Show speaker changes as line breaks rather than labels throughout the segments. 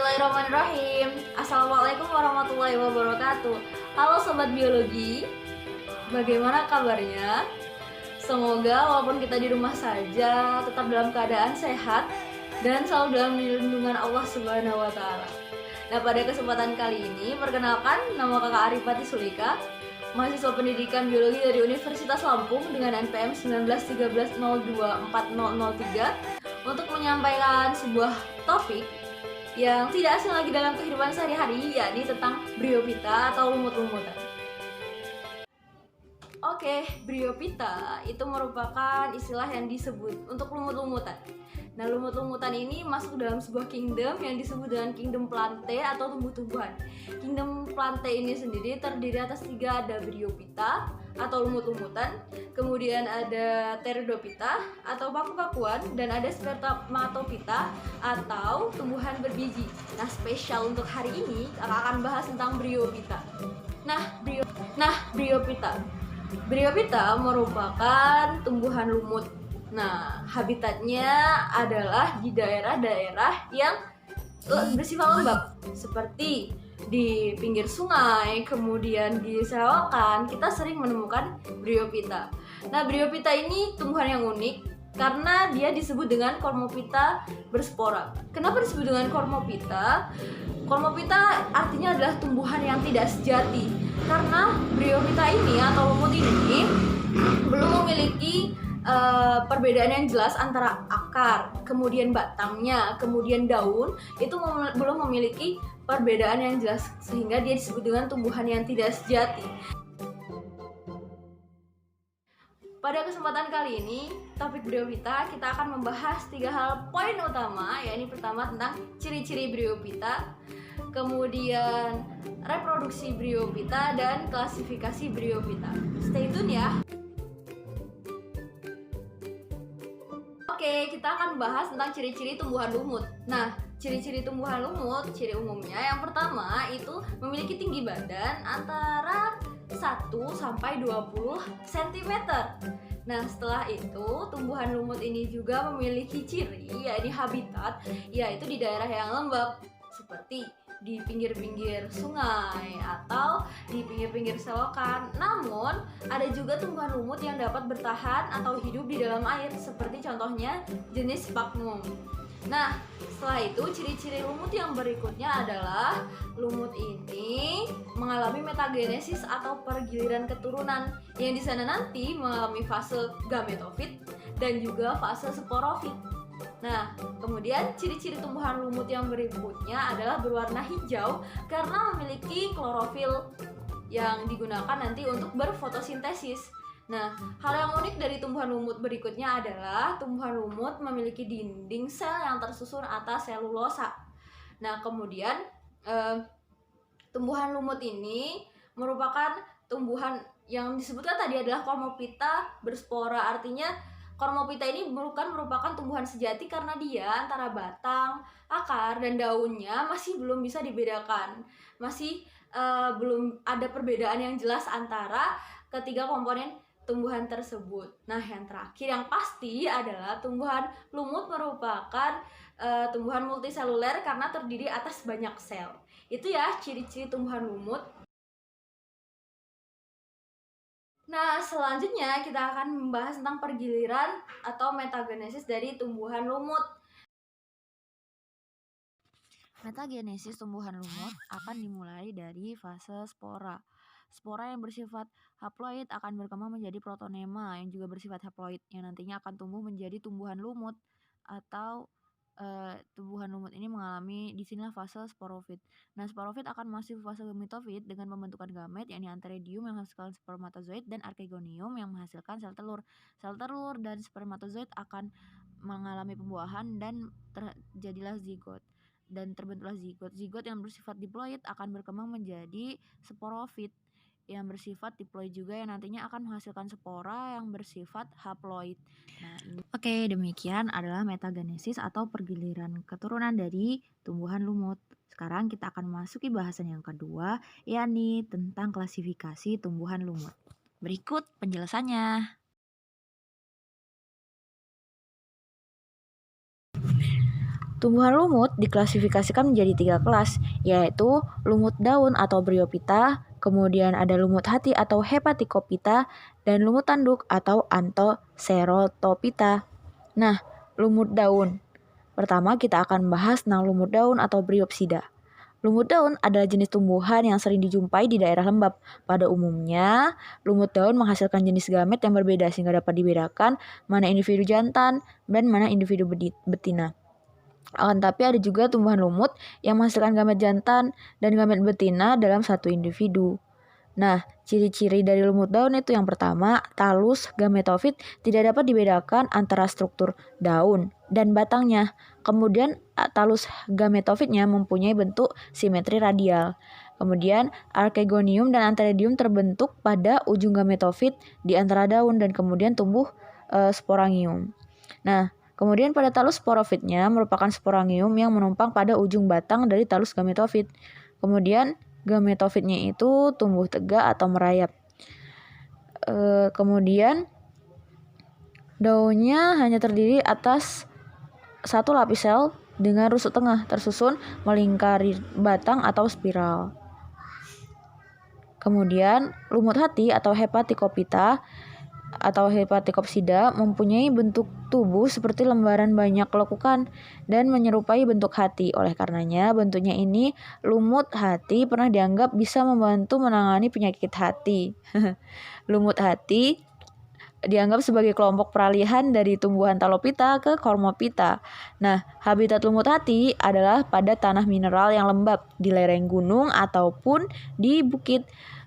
Bismillahirrahmanirrahim. Assalamualaikum warahmatullahi wabarakatuh. Halo Sobat Biologi, bagaimana kabarnya? Semoga walaupun kita di rumah saja tetap dalam keadaan sehat dan selalu dalam lindungan Allah Subhanahu wa Ta'ala. Nah, pada kesempatan kali ini, perkenalkan, nama Kakak Arifati Sulika, mahasiswa pendidikan biologi dari Universitas Lampung dengan NPM 1913024003, untuk menyampaikan sebuah topik yang tidak asing lagi dalam kehidupan sehari-hari, yakni tentang bryophyta atau lumut-lumutan. Oke, bryophyta itu merupakan istilah yang disebut untuk lumut-lumutan. Nah, lumut-lumutan ini masuk dalam sebuah kingdom yang disebut dengan kingdom Plantae atau tumbuh-tumbuhan. Kingdom Plantae ini sendiri terdiri atas 3, ada bryophyta atau lumut-lumutan, kemudian ada pteridophyta atau paku-pakuan, dan ada spermatophyta atau tumbuhan berbiji. Nah, spesial untuk hari ini kita akan bahas tentang bryophyta. Bryophyta merupakan tumbuhan lumut. Nah, habitatnya adalah di daerah-daerah yang bersifat lembab, seperti di pinggir sungai, kemudian di selokan, kita sering menemukan bryophyta. Nah, bryophyta ini tumbuhan yang unik karena dia disebut dengan Cormophyta berspora. Kenapa disebut dengan Cormophyta? Cormophyta artinya adalah tumbuhan yang tidak sejati, karena bryophyta ini atau lumut ini belum memiliki perbedaan yang jelas antara akar, kemudian batangnya, kemudian daun, itu belum memiliki perbedaan yang jelas, sehingga dia disebut dengan tumbuhan yang tidak sejati. Pada kesempatan kali ini, topik bryophyta kita akan membahas 3 hal poin utama, yakni pertama tentang ciri-ciri bryophyta, kemudian reproduksi bryophyta, dan klasifikasi bryophyta. Stay tune ya. Oke, kita akan bahas tentang ciri-ciri tumbuhan lumut. Nah, ciri-ciri tumbuhan lumut, ciri umumnya yang pertama itu memiliki tinggi badan antara 1 sampai 20 cm. Nah, setelah itu tumbuhan lumut ini juga memiliki ciri, yaitu habitat, yaitu di daerah yang lembab, seperti di pinggir-pinggir sungai atau di pinggir-pinggir selokan. Namun, ada juga tumbuhan lumut yang dapat bertahan atau hidup di dalam air, seperti contohnya jenis Sphagnum. Nah, setelah itu ciri-ciri lumut yang berikutnya adalah lumut ini mengalami metagenesis atau pergiliran keturunan, yang di sana nanti mengalami fase gametofit dan juga fase sporofit. Nah, kemudian ciri-ciri tumbuhan lumut yang berikutnya adalah berwarna hijau karena memiliki klorofil yang digunakan nanti untuk berfotosintesis. Nah, hal yang unik dari tumbuhan lumut berikutnya adalah tumbuhan lumut memiliki dinding sel yang tersusun atas selulosa. Nah, kemudian tumbuhan lumut ini merupakan tumbuhan yang disebutkan tadi adalah Cormophyta berspora. Artinya Cormophyta ini merupakan tumbuhan sejati karena dia antara batang, akar, dan daunnya masih belum bisa dibedakan. Masih belum ada perbedaan yang jelas antara ketiga komponen tumbuhan tersebut. Nah, yang terakhir yang pasti adalah tumbuhan lumut merupakan tumbuhan multiseluler karena terdiri atas banyak sel. Itu ya ciri-ciri tumbuhan lumut. Nah, selanjutnya kita akan membahas tentang pergiliran atau metagenesis dari tumbuhan lumut.
Metagenesis tumbuhan lumut akan dimulai dari fase spora. Spora yang bersifat haploid akan berkembang menjadi protonema yang juga bersifat haploid, yang nantinya akan tumbuh menjadi tumbuhan lumut, atau tumbuhan lumut ini mengalami disinilah fase sporofit. Nah, sporofit akan masuk fase gametofit dengan pembentukan gamet, yakni antheridium yang menghasilkan spermatozoid dan archegonium yang menghasilkan sel telur. Sel telur dan spermatozoid akan mengalami pembuahan dan terjadilah zigot. Dan terbentuklah zigot. Zigot yang bersifat diploid akan berkembang menjadi sporofit yang bersifat diploid juga, yang nantinya akan menghasilkan spora yang bersifat haploid. Nah, Oke, demikian adalah metagenesis atau pergiliran keturunan dari tumbuhan lumut. Sekarang kita akan memasuki bahasan yang kedua, yakni tentang klasifikasi tumbuhan lumut. Berikut penjelasannya. Tumbuhan lumut diklasifikasikan menjadi 3 kelas, yaitu lumut daun atau Bryophyta, kemudian ada lumut hati atau Hepaticophyta, dan lumut tanduk atau Anthoceratophyta. Nah, lumut daun. Pertama kita akan membahas tentang lumut daun atau Bryopsida. Lumut daun adalah jenis tumbuhan yang sering dijumpai di daerah lembab. Pada umumnya, lumut daun menghasilkan jenis gamet yang berbeda sehingga dapat dibedakan mana individu jantan dan mana individu betina. Akan tapi ada juga tumbuhan lumut yang menghasilkan gamet jantan dan gamet betina dalam satu individu. Nah, ciri-ciri dari lumut daun itu yang pertama, talus gametofit tidak dapat dibedakan antara struktur daun dan batangnya. Kemudian talus gametofitnya mempunyai bentuk simetri radial. Kemudian archegonium dan antheridium terbentuk pada ujung gametofit di antara daun dan kemudian tumbuh sporangium. Nah, kemudian pada talus sporofitnya merupakan sporangium yang menumpang pada ujung batang dari talus gametofit. Kemudian gametofitnya itu tumbuh tegak atau merayap. Kemudian daunnya hanya terdiri atas satu lapis sel dengan rusuk tengah tersusun melingkari batang atau spiral. Kemudian lumut hati atau Hepaticophyta atau Hepaticopsida mempunyai bentuk tubuh seperti lembaran banyak lekukan dan menyerupai bentuk hati. Oleh karenanya, bentuknya ini lumut hati pernah dianggap bisa membantu menangani penyakit hati. Lumut hati dianggap sebagai kelompok peralihan dari tumbuhan Talophyta ke Cormophyta. Nah, habitat lumut hati adalah pada tanah mineral yang lembab di lereng gunung ataupun di bukit.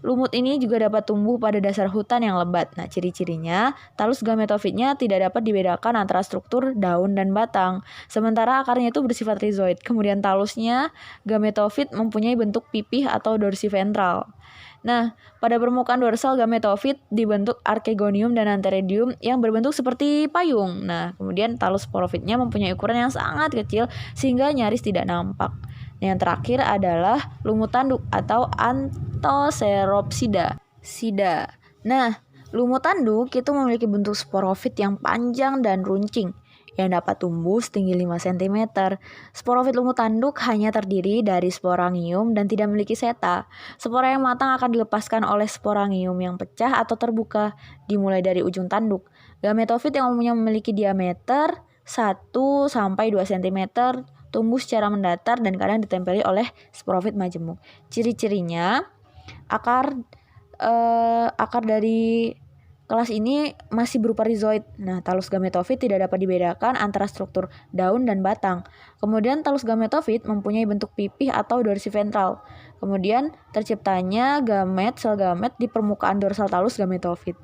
Lumut ini juga dapat tumbuh pada dasar hutan yang lebat. Nah, ciri-cirinya, talus gametofitnya tidak dapat dibedakan antara struktur daun dan batang. Sementara akarnya itu bersifat rhizoid. Kemudian talusnya, gametofit mempunyai bentuk pipih atau dorsiventral. Nah, pada permukaan dorsal gametofit dibentuk archegonium dan antheridium yang berbentuk seperti payung. Nah, kemudian talus sporofitnya mempunyai ukuran yang sangat kecil sehingga nyaris tidak nampak. Yang terakhir adalah lumut tanduk atau Anthoceropsida. Nah, lumut tanduk itu memiliki bentuk sporofit yang panjang dan runcing yang dapat tumbuh setinggi 5 cm. Sporofit lumut tanduk hanya terdiri dari sporangium dan tidak memiliki seta. Spora yang matang akan dilepaskan oleh sporangium yang pecah atau terbuka, dimulai dari ujung tanduk. Gametofit yang umumnya memiliki diameter 1-2 cm tumbuh secara mendatar dan kadang ditempeli oleh sporofit majemuk. Ciri-cirinya, akar dari kelas ini masih berupa rhizoid. Nah, talus gametofit tidak dapat dibedakan antara struktur daun dan batang. Kemudian talus gametofit mempunyai bentuk pipih atau dorsiventral. Kemudian terciptanya sel gamet di permukaan dorsal talus gametofit.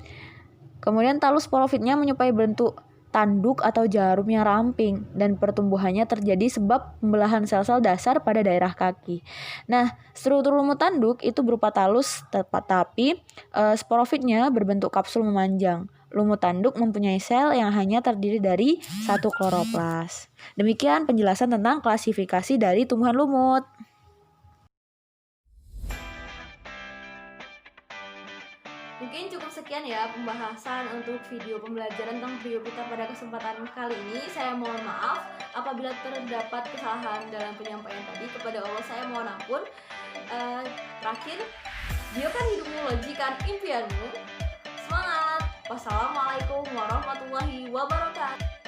Kemudian talus sporofitnya menyerupai bentuk tanduk atau jarum yang ramping dan pertumbuhannya terjadi sebab pembelahan sel-sel dasar pada daerah kaki. Nah, struktur lumut tanduk itu berupa talus tapi sporofitnya berbentuk kapsul memanjang. Lumut tanduk mempunyai sel yang hanya terdiri dari satu kloroplas. Demikian penjelasan tentang klasifikasi dari tumbuhan lumut.
Mungkin cukup sekian ya pembahasan untuk video pembelajaran tentang Bryophyta pada kesempatan kali ini. Saya mohon maaf apabila terdapat kesalahan dalam penyampaian tadi. Kepada Allah saya mohon ampun. Terakhir, biokan hidupmu, lojikan impianmu. Semangat. Wassalamualaikum warahmatullahi wabarakatuh.